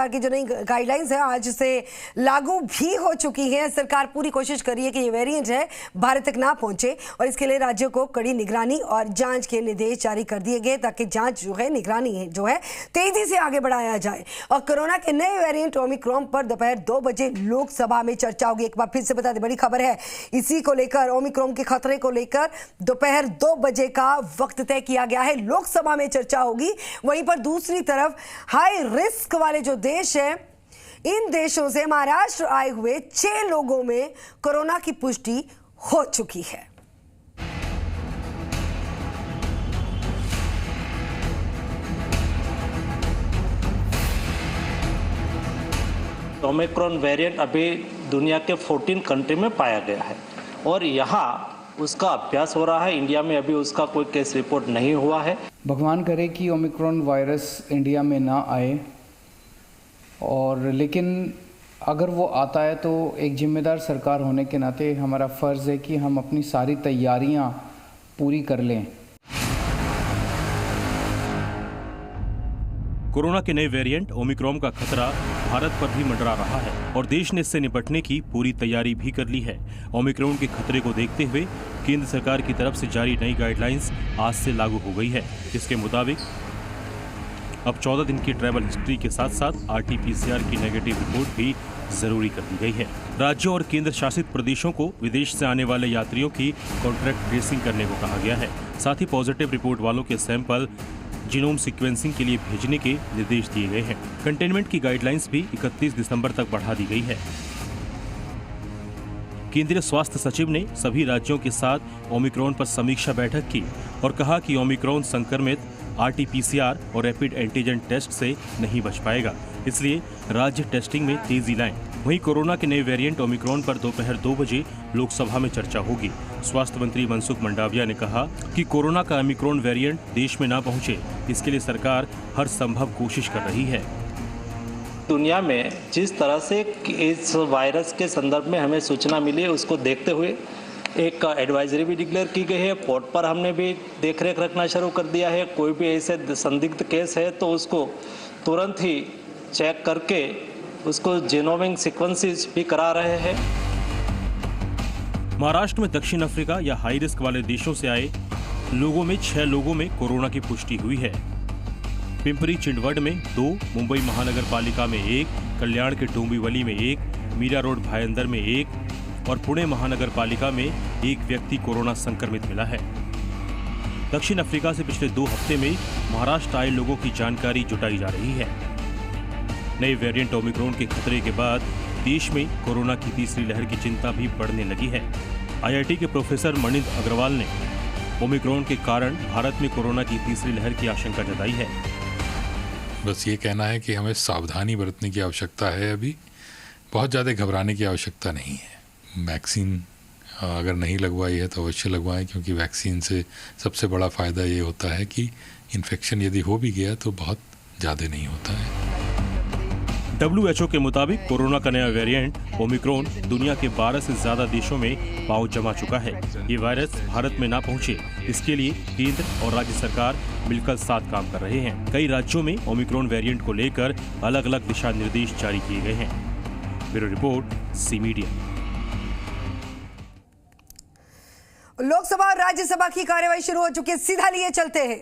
की जो नई गाइडलाइंस है आज से लागू भी हो चुकी है। सरकार पूरी कोशिश कर रही है कि ये वेरिएंट है भारत तक ना पहुंचे और इसके लिए राज्यों को कड़ी निगरानी और जांच के निर्देश जारी कर दिए गए ताकि जांच जो है, निगरानी जो है तेजी से आगे बढ़ाया जाए। और कोरोना के नए वेरिएंट ओमिक्रॉन पर दोपहर 2 बजे लोकसभा में चर्चा होगी। एक बार फिर से बता दें, बड़ी खबर है इसी को लेकर, ओमिक्रॉन के खतरे को लेकर दोपहर 2 बजे का वक्त तय किया गया है, लोकसभा में चर्चा होगी। वहीं पर दूसरी तरफ हाई रिस्क वाले जो देश है, इन देशों से महाराष्ट्र आए हुए 6 लोगों में कोरोना की पुष्टि हो चुकी है। ओमिक्रॉन वेरिएंट अभी दुनिया के 14 कंट्री में पाया गया है और यहाँ उसका अभ्यास हो रहा है। इंडिया में अभी उसका कोई केस रिपोर्ट नहीं हुआ है। भगवान करे कि ओमिक्रॉन वायरस इंडिया में ना आए, और लेकिन अगर वो आता है तो एक जिम्मेदार सरकार होने के नाते हमारा फ़र्ज़ है कि हम अपनी सारी तैयारियां पूरी कर लें। कोरोना के नए वेरिएंट ओमिक्रॉन का खतरा भारत पर भी मंडरा रहा है और देश ने इससे निपटने की पूरी तैयारी भी कर ली है। ओमिक्रॉन के खतरे को देखते हुए केंद्र सरकार की तरफ से जारी नई गाइडलाइंस आज से लागू हो गई है। इसके मुताबिक अब 14 दिन की ट्रैवल हिस्ट्री के साथ साथ RT-PCR की नेगेटिव रिपोर्ट भी जरूरी कर दी गई है। राज्यों और केंद्र शासित प्रदेशों को विदेश से आने वाले यात्रियों की कॉन्ट्रैक्ट ट्रेसिंग करने को कहा गया है। साथ ही पॉजिटिव रिपोर्ट वालों के सैंपल जीनोम सीक्वेंसिंग के लिए भेजने के निर्देश दिए गए हैं। कंटेनमेंट की गाइडलाइंस भी 31 दिसंबर तक बढ़ा दी गई है। केंद्रीय स्वास्थ्य सचिव ने सभी राज्यों के साथ ओमिक्रॉन पर समीक्षा बैठक की और कहा कि ओमिक्रॉन संक्रमित RT-PCR और रैपिड एंटीजन टेस्ट से नहीं बच पाएगा, इसलिए राज्य टेस्टिंग में तेजी लाएं। वहीं कोरोना के नए वेरिएंट ओमिक्रॉन पर दोपहर 2 बजे लोकसभा में चर्चा होगी। स्वास्थ्य मंत्री मनसुख मंडाविया ने कहा कि कोरोना का ओमिक्रॉन वेरिएंट देश में ना पहुंचे, इसके लिए सरकार हर संभव कोशिश कर रही है। दुनिया में जिस तरह से इस वायरस के संदर्भ में हमें सूचना मिली है, उसको देखते हुए एक एडवाइजरी भी डिक्लेयर की गई है। पोर्ट पर हमने भी देखरेख रखना शुरू कर दिया है। कोई भी ऐसे संदिग्ध केस है तो उसको तुरंत ही चेक करके उसको जीनोमिक सीक्वेंसेस भी करा रहे हैं। महाराष्ट्र में दक्षिण अफ्रीका या हाई रिस्क वाले देशों से आए लोगों में 6 लोगों में कोरोना की पुष्टि हुई है। पिंपरी चिंदवड में 2, मुंबई महानगर पालिका में 1, कल्याण के डोंबिवली में 1, मीरा रोड भायंदर में 1 और पुणे महानगर पालिका में 1 व्यक्ति कोरोना संक्रमित मिला है। दक्षिण अफ्रीका से पिछले 2 हफ्ते में महाराष्ट्र आए लोगों की जानकारी जुटाई जा रही है। नए वेरिएंट ओमिक्रॉन के खतरे के बाद देश में कोरोना की तीसरी लहर की चिंता भी बढ़ने लगी है। IIT के प्रोफेसर मणिंद अग्रवाल ने ओमिक्रॉन के कारण भारत में कोरोना की तीसरी लहर की आशंका जताई है। बस ये कहना है कि हमें सावधानी बरतने की आवश्यकता है। अभी बहुत ज़्यादा घबराने की आवश्यकता नहीं है। वैक्सीन अगर नहीं लगवाई है तो अवश्य लगवाएं, क्योंकि वैक्सीन से सबसे बड़ा फ़ायदा ये होता है कि इन्फेक्शन यदि हो भी गया तो बहुत ज़्यादा नहीं होता है। WHO के मुताबिक कोरोना का नया वेरिएंट ओमिक्रॉन दुनिया के 12 से ज्यादा देशों में पांव जमा चुका है। ये वायरस भारत में ना पहुंचे, इसके लिए केंद्र और राज्य सरकार मिलकर साथ काम कर रहे हैं। कई राज्यों में ओमिक्रॉन वेरिएंट को लेकर अलग अलग दिशा निर्देश जारी किए गए हैं। Bureau report, C media. Lok Sabha और राज्यसभा की कार्यवाही शुरू हो चुकी है, सीधा लिए चलते हैं।